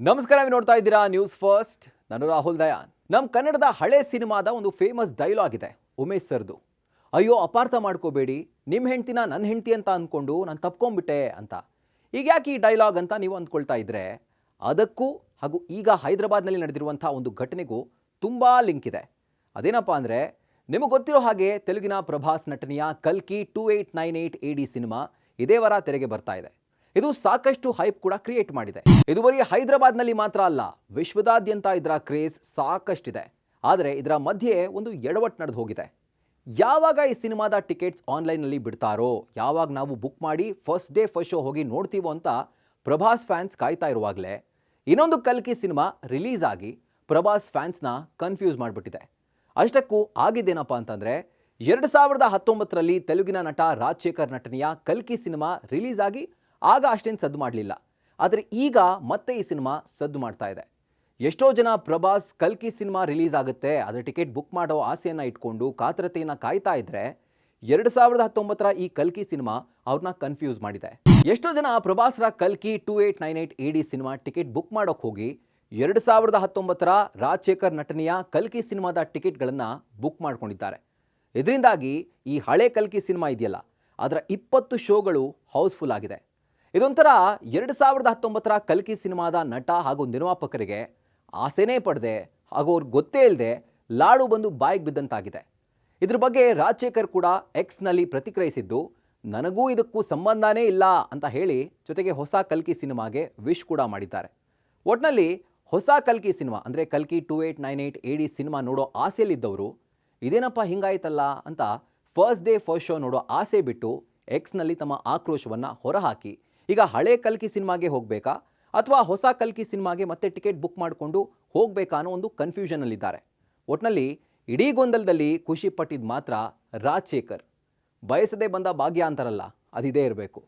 ನಮಸ್ಕಾರ, ನೀವು ನೋಡ್ತಾ ಇದ್ದೀರಾ ನ್ಯೂಸ್ ಫಸ್ಟ್. ನಾನು ರಾಹುಲ್ ದಯಾನ್. ನಮ್ಮ ಕನ್ನಡದ ಹಳೆ ಸಿನಿಮಾದ ಒಂದು ಫೇಮಸ್ ಡೈಲಾಗ್ ಇದೆ ಉಮೇಶ್ ಸರ್ದು. ಅಯ್ಯೋ ಅಪಾರ್ಥ ಮಾಡ್ಕೋಬೇಡಿ, ನಿಮ್ಮ ಹೆಂಡ್ತಿನ ನನ್ನ ಹೆಂಡ್ತಿ ಅಂತ ಅಂದ್ಕೊಂಡು ನಾನು ತಪ್ಕೊಂಡ್ಬಿಟ್ಟೆ ಅಂತ. ಈಗ ಯಾಕೆ ಈ ಡೈಲಾಗ್ ಅಂತ ನೀವು ಅಂದ್ಕೊಳ್ತಾ ಇದ್ರೆ, ಅದಕ್ಕೂ ಹಾಗೂ ಈಗ ಹೈದರಾಬಾದ್ನಲ್ಲಿ ನಡೆದಿರುವಂಥ ಒಂದು ಘಟನೆಗೂ ತುಂಬ ಲಿಂಕ್ ಇದೆ. ಅದೇನಪ್ಪ ಅಂದರೆ, ನಿಮಗೆ ಗೊತ್ತಿರೋ ಹಾಗೆ ತೆಲುಗಿನ ಪ್ರಭಾಸ್ ನಟನೆಯ ಕಲ್ಕಿ 2898 AD ಸಿನಿಮಾ ಇದೇ ವಾರ ತೆರೆಗೆ ಬರ್ತಾ ಇದೆ. ಇದು ಸಾಕಷ್ಟು ಹೈಪ್ ಕೂಡ ಕ್ರಿಯೇಟ್ ಮಾಡಿದೆ. ಇದು ಬರೀ ಹೈದರಾಬಾದ್ನಲ್ಲಿ ಮಾತ್ರ ಅಲ್ಲ, ವಿಶ್ವದಾದ್ಯಂತ ಇದರ ಕ್ರೇಜ್ ಸಾಕಷ್ಟಿದೆ. ಆದರೆ ಇದರ ಮಧ್ಯೆ ಒಂದು ಎಡವಟ್ಟು ನಡೆದು ಹೋಗಿದೆ. ಯಾವಾಗ ಈ ಸಿನಿಮಾದ ಟಿಕೆಟ್ಸ್ ಆನ್ಲೈನ್ನಲ್ಲಿ ಬಿಡ್ತಾರೋ, ಯಾವಾಗ ನಾವು ಬುಕ್ ಮಾಡಿ ಫಸ್ಟ್ ಡೇ ಫಸ್ಟ್ ಶೋ ಹೋಗಿ ನೋಡ್ತೀವೋ ಅಂತ ಪ್ರಭಾಸ್ ಫ್ಯಾನ್ಸ್ ಕಾಯ್ತಾ ಇರುವಾಗಲೇ ಇನ್ನೊಂದು ಕಲ್ಕಿ ಸಿನಿಮಾ ರಿಲೀಸ್ ಆಗಿ ಪ್ರಭಾಸ್ ಫ್ಯಾನ್ಸ್ನ ಕನ್ಫ್ಯೂಸ್ ಮಾಡಿಬಿಟ್ಟಿದೆ. ಅಷ್ಟಕ್ಕೂ ಆಗಿದ್ದೇನಪ್ಪ ಅಂತಂದರೆ, 2019ರಲ್ಲಿ ತೆಲುಗಿನ ನಟ ರಾಜಶೇಖರ್ ನಟನೆಯ ಕಲ್ಕಿ ಸಿನಿಮಾ ರಿಲೀಸ್ ಆಗಿ ಆಗ ಅಷ್ಟೇನು ಸದ್ದು ಮಾಡಲಿಲ್ಲ. ಆದರೆ ಈಗ ಮತ್ತೆ ಈ ಸಿನಿಮಾ ಸದ್ದು ಮಾಡ್ತಾ ಇದೆ. ಎಷ್ಟೋ ಜನ ಪ್ರಭಾಸ್ ಕಲ್ಕಿ ಸಿನಿಮಾ ರಿಲೀಸ್ ಆಗುತ್ತೆ, ಅದರ ಟಿಕೆಟ್ ಬುಕ್ ಮಾಡೋ ಆಸೆಯನ್ನು ಇಟ್ಕೊಂಡು ಕಾತರತೆಯನ್ನು ಕಾಯ್ತಾ ಇದ್ರೆ, 2019ರ ಈ ಕಲ್ಕಿ ಸಿನಿಮಾ ಅವ್ರನ್ನ ಕನ್ಫ್ಯೂಸ್ ಮಾಡಿದೆ. ಎಷ್ಟೋ ಜನ ಪ್ರಭಾಸ್ರ ಕಲ್ಕಿ 2898 AD ಸಿನಿಮಾ ಟಿಕೆಟ್ ಬುಕ್ ಮಾಡೋಕೆ ಹೋಗಿ 2019ರ ರಾಜಶೇಖರ್ ನಟನೆಯ ಕಲ್ಕಿ ಸಿನಿಮಾದ ಟಿಕೆಟ್ಗಳನ್ನು ಬುಕ್ ಮಾಡ್ಕೊಂಡಿದ್ದಾರೆ. ಇದರಿಂದಾಗಿ ಈ ಹಳೆ ಕಲ್ಕಿ ಸಿನಿಮಾ ಇದೆಯಲ್ಲ, ಅದರ 20 ಶೋಗಳು ಹೌಸ್ಫುಲ್ ಆಗಿದೆ. ಇದೊಂಥರ 2019ರ ಕಲ್ಕಿ ಸಿನಿಮಾದ ನಟ ಹಾಗೂ ನಿರ್ಮಾಪಕರಿಗೆ ಆಸೆನೇ ಪಡೆದೆ ಹಾಗೂ ಅವ್ರಿಗೆ ಗೊತ್ತೇ ಇಲ್ಲದೆ ಲಾಡು ಬಂದು ಬಾಯಿಗೆ ಬಿದ್ದಂತಾಗಿದೆ. ಇದ್ರ ಬಗ್ಗೆ ರಾಜಶೇಖರ್ ಕೂಡ ಎಕ್ಸ್ನಲ್ಲಿ ಪ್ರತಿಕ್ರಿಯಿಸಿದ್ದು, ನನಗೂ ಇದಕ್ಕೂ ಸಂಬಂಧನೇ ಇಲ್ಲ ಅಂತ ಹೇಳಿ ಜೊತೆಗೆ ಹೊಸ ಕಲ್ಕಿ ಸಿನಿಮಾಗೆ ವಿಶ್ ಕೂಡ ಮಾಡಿದ್ದಾರೆ. ಒಟ್ನಲ್ಲಿ ಹೊಸ ಕಲ್ಕಿ ಸಿನಿಮಾ ಅಂದರೆ ಕಲ್ಕಿ 2898 AD ಸಿನಿಮಾ ನೋಡೋ ಆಸೆಯಲ್ಲಿದ್ದವರು ಇದೇನಪ್ಪ ಹಿಂಗಾಯ್ತಲ್ಲ ಅಂತ ಫಸ್ಟ್ ಡೇ ಫಸ್ಟ್ ಶೋ ನೋಡೋ ಆಸೆ ಬಿಟ್ಟು ಎಕ್ಸ್ನಲ್ಲಿ ತಮ್ಮ ಆಕ್ರೋಶವನ್ನು ಹೊರಹಾಕಿ ಈಗ ಹಳೆ ಕಲ್ಕಿ ಸಿನಿಮಾಗೆ ಹೋಗಬೇಕಾ ಅಥವಾ ಹೊಸ ಕಲ್ಕಿ ಸಿನಿಮಾಗೆ ಮತ್ತೆ ಟಿಕೆಟ್ ಬುಕ್ ಮಾಡಿಕೊಂಡು ಹೋಗಬೇಕಾ ಅನ್ನೋ ಒಂದು ಕನ್ಫ್ಯೂಷನಲ್ಲಿದ್ದಾರೆ. ಒಟ್ನಲ್ಲಿ ಇಡೀ ಗೊಂದಲದಲ್ಲಿ ಖುಷಿ ಪಟ್ಟಿದ್ದು ಮಾತ್ರ ರಾಜಶೇಖರ್. ಬಯಸದೇ ಬಂದ ಭಾಗ್ಯ ಅಂತಾರಲ್ಲ, ಅದಿದೇ ಇರಬೇಕು.